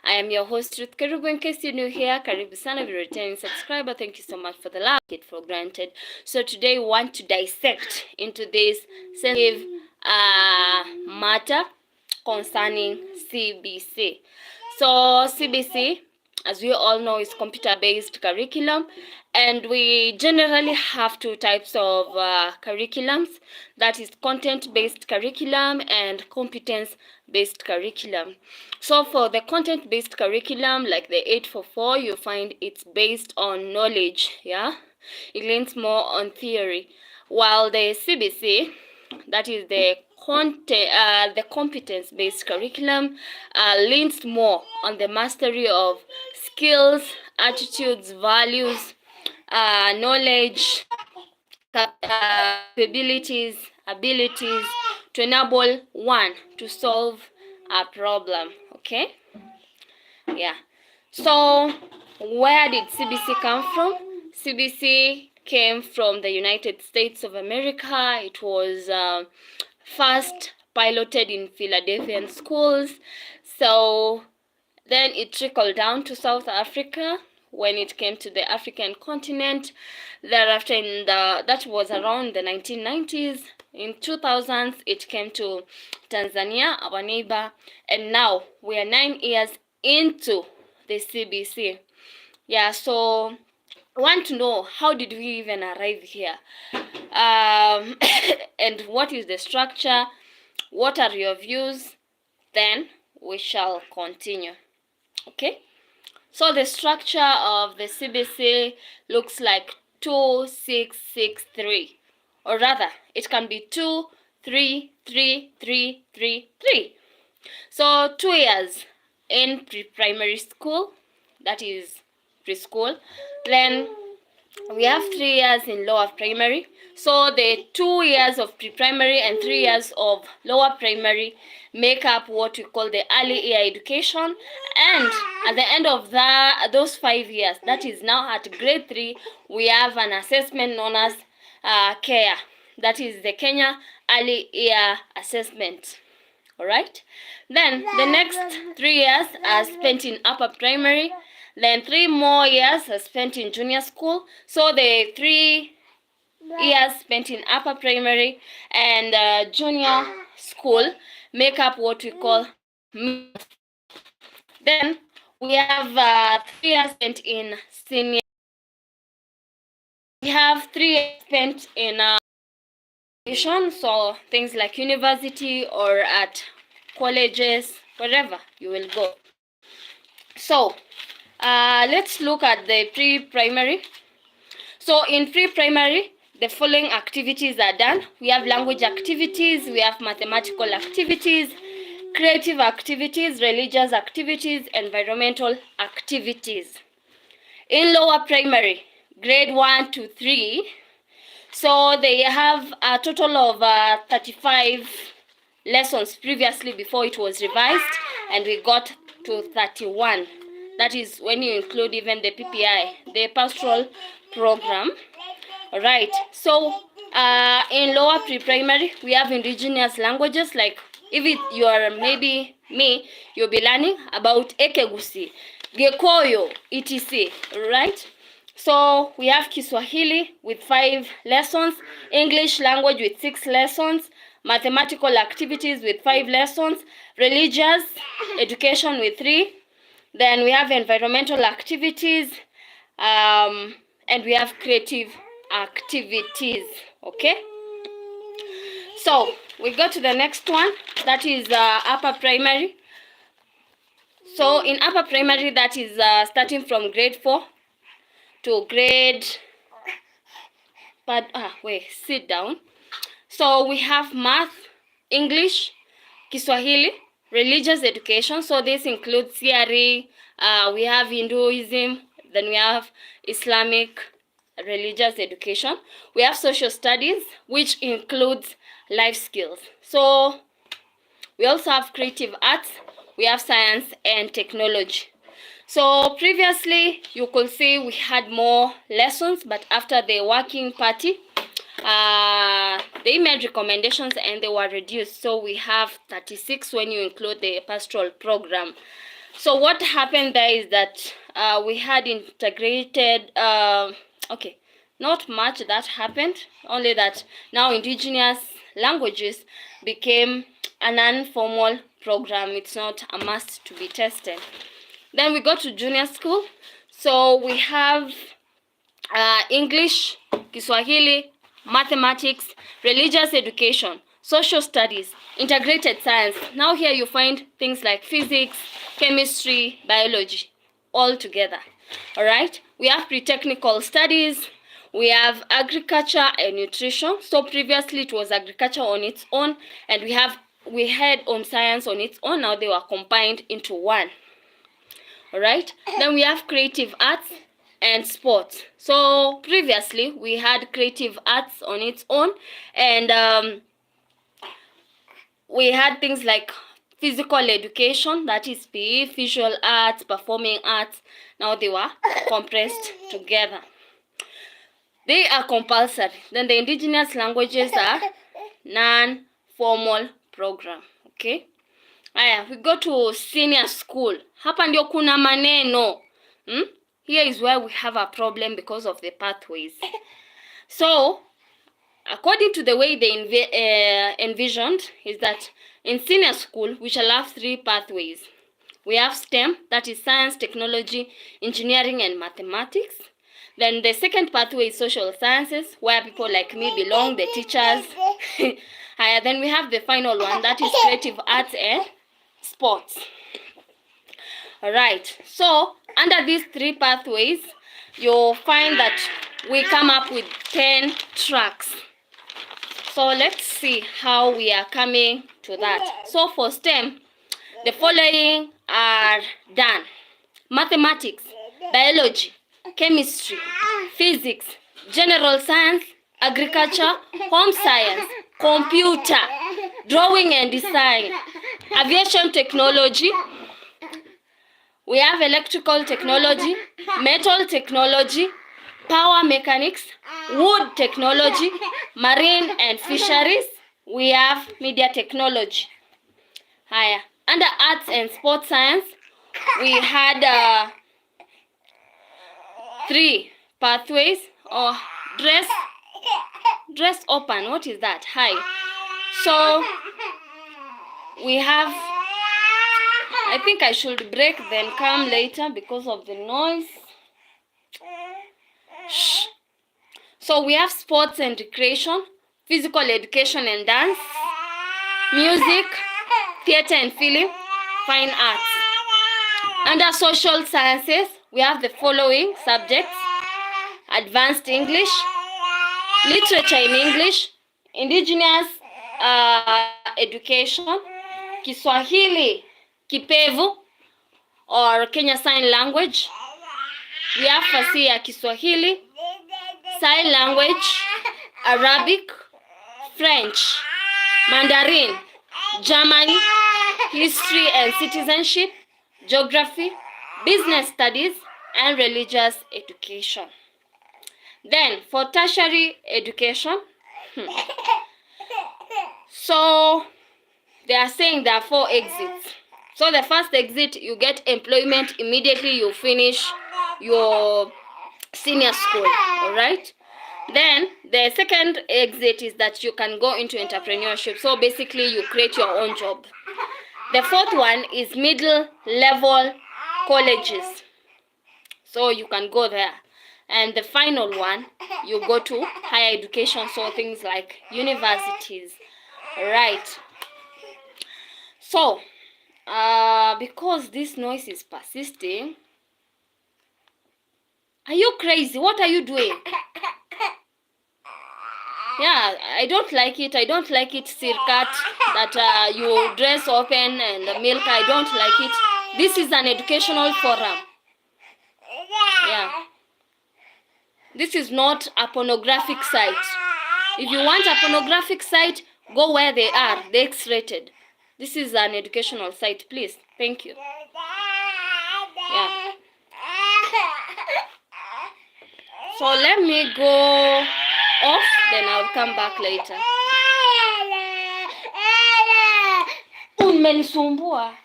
I am your host Ruth Karibu. In case you're new here, karibu sana. If you're a returning subscriber, thank you so much for the love. Take it for granted. So today we want to dissect into this sensitive matter concerning CBC. So CBC, as we all know, is computer-based curriculum, and we generally have two types of curriculums. That is content-based curriculum and competence-based curriculum. So for the content-based curriculum, like the 844, you find it's based on knowledge, yeah? It leans more on theory. While the CBC, that is the competence-based curriculum, leans more on the mastery of skills, attitudes, values, knowledge, capabilities, abilities to enable one to solve a problem. Okay? Yeah. So where did CBC come from? CBC came from the United States of America. It was first piloted in Philadelphian schools. So then it trickled down to South Africa when it came to the African continent. Thereafter, that was around the 1990s. In 2000s, it came to Tanzania, our neighbor, and now we are 9 years into the CBC. Yeah, so I want to know, how did we even arrive here? And what is the structure? What are your views? Then we shall continue. Okay, so the structure of the CBC looks like 2-6-6-3, or rather it can be 2-3-3-3-3-3. So 2 years in pre-primary school, that is preschool. Then we have 3 years in lower primary. So the 2 years of pre-primary and 3 years of lower primary make up what we call the early year education. And at the end of those 5 years, that is now at grade 3, we have an assessment known as KEA. That is the Kenya Early Year Assessment. Alright? Then the next 3 years are spent in upper primary. Then 3 more years are spent in junior school. So the 3 years spent in upper primary and junior school make up what we call mid. Then we have 3 years spent in senior. We have 3 years spent in education, so things like university or at colleges, wherever you will go. So let's look at the pre-primary. So in pre-primary, the following activities are done. We have language activities, we have mathematical activities, creative activities, religious activities, environmental activities. In lower primary, grade 1 to 3, so they have a total of 35 lessons previously before it was revised, and we got to 31. That is when you include even the PPI, the pastoral program. Alright, so in lower pre-primary, we have indigenous languages, like if you are maybe me, you'll be learning about Ekegusi, Gekoyo, etc. Right? So we have Kiswahili with 5 lessons, English language with 6 lessons, mathematical activities with 5 lessons, religious education with 3. Then we have environmental activities, and we have creative activities. Okay, so we go to the next one, that is upper primary. So in upper primary, that is starting from grade 4 to grade, but sit down. So we have math, English, Kiswahili, religious education. So this includes CRE, we have Hinduism, then we have Islamic religious education. We have social studies, which includes life skills. So we also have creative arts, we have science and technology. So previously you could see we had more lessons, but after the working party, they made recommendations and they were reduced. So we have 36 when you include the pastoral program. So what happened there is that we had integrated, okay, not much that happened, only that now indigenous languages became an informal program. It's not a must to be tested. Then we go to junior school. So we have English, Kiswahili, mathematics, religious education, social studies, integrated science. Now here you find things like physics, chemistry, biology, all together. All right. We have pre-technical studies. We have agriculture and nutrition. So previously it was agriculture on its own, and we had home science on its own. Now they were combined into one. All right. Then we have creative arts and sports. So previously we had creative arts on its own, and we had things like physical education, that is PE, visual arts, performing arts. Now they were compressed together. They are compulsory. Then the indigenous languages are non-formal program. Okay. Aya, we go to senior school. Hapa ndio kuna maneno. Here is where we have a problem because of the pathways. So, according to the way they envisioned, is that in senior school, we shall have 3 pathways. We have STEM, that is science, technology, engineering, and mathematics. Then the second pathway is social sciences, where people like me belong, the teachers. Then we have the final one, that is creative arts and sports. Alright, so under these 3 pathways, you'll find that we come up with 10 tracks. So let's see how we are coming to that. So for STEM, the following are done: mathematics, biology, chemistry, physics, general science, agriculture, home science, computer, drawing and design, aviation technology. We have electrical technology, metal technology, power mechanics, wood technology, marine and fisheries. We have media technology. Haya, under arts and sports science, we had 3 pathways. Or dress open. What is that? Hi. So we have, I think I should break then come later because of the noise. Shh. So we have sports and recreation, physical education and dance, music, theater and film, fine arts. Under social sciences, we have the following subjects: advanced English, literature in English, indigenous education, Kiswahili, Kipevu or Kenya Sign Language. We have fasihi ya Kiswahili, Sign Language, Arabic, French, Mandarin, German, history and citizenship, geography, business studies, and religious education. Then for tertiary education, so they are saying there are 4 exits. So the first exit, you get employment immediately you finish your senior school. All right. Then the second exit is that you can go into entrepreneurship. So basically you create your own job. The fourth one is middle level colleges. So you can go there. And the final one, you go to higher education, so things like universities. All right. So because this noise is persisting, are you crazy? What are you doing? Yeah, I don't like it. I don't like it, Sirkat, that you dress open and milk. I don't like it. This is an educational forum. Yeah. This is not a pornographic site. If you want a pornographic site, go where they are. They're X-rated. This is an educational site, please. Thank you. Yeah. So let me go off, then I'll come back later. Umenisumbua.